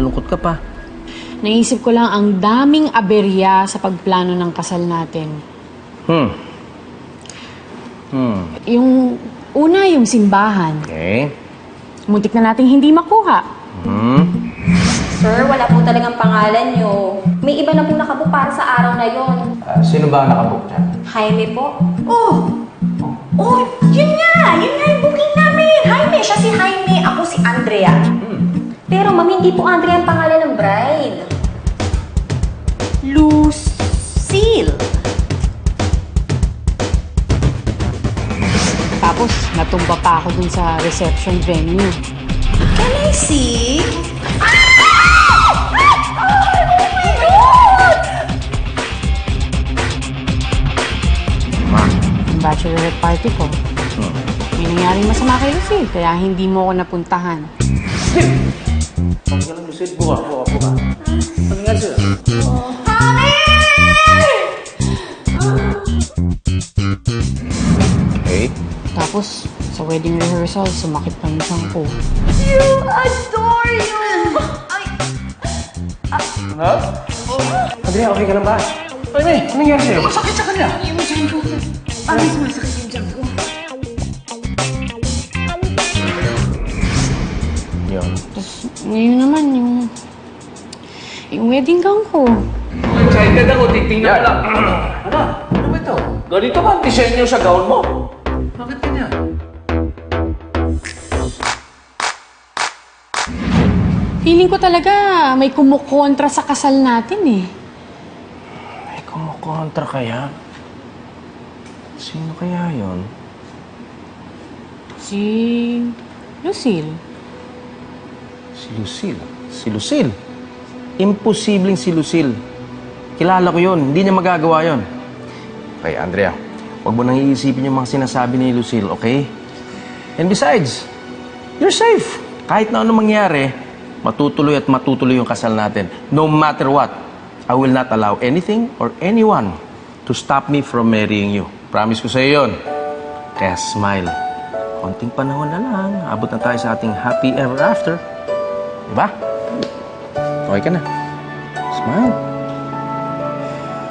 malungkot ka pa. Naisip ko lang ang daming aberya sa pagplano ng kasal natin. Yung una, yung simbahan. Okay. Muntik na nating hindi makuha. Sir, wala po talagang pangalan nyo. May iba na po nakabook para sa araw na yon. Sino ba ang nakabook dyan? Jaime po. Oh, yun nga yung booking namin. Jaime, siya si Jaime, ako si Andrea. Pero ma'am, hindi po Andrea ang pangalan ng bride. Lucille. Tapos, natumba pa ako dun sa reception venue. Can I see? Yung bachelorette party ko. May nangyaring masama kay Lucille, kaya hindi mo ako napuntahan. Huwag ka lang, Lucille. Buka. Ano nga sila? Okay. Tapos, sa wedding rehearsal, sumakit pa yung siyang ko. You adore you! Ay, Ano? Andrea, okay ka lang ba? Jaime, anong nangyari sa'yo? masakit sa kanya. Yung dyan ko. Parang sumasakit yung dyan ko. Yun. Tapos, ngayon naman, yung wedding gown ko. Excited ako, titingnan ko lang. Ano? Ano ba ito? Ganito ba ang disenyo sa gown mo? Bakit ganyan? Feeling ko talaga may kumukontra sa kasal natin eh. May kumukontra kaya? Sino kaya yon? Si Lucille. Si Lucille. Si Lucille? Imposibleng si Lucille. Kilala ko yun. Hindi niya magagawa yun. Okay, Andrea. Huwag mo nang iisipin yung mga sinasabi ni Lucille, okay? And besides, you're safe. Kahit na ano mangyari, matutuloy at matutuloy yung kasal natin. No matter what, I will not allow anything or anyone to stop me from marrying you. Promise ko sa'yo yun. Kaya smile. Konting panahon na lang. Abot na tayo sa ating happy ever after. Diba? Okay ka na. Smile.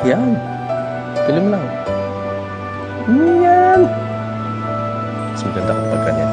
Yan. Tuloy mo lang. Yan. Mas maganda kapag ganyan.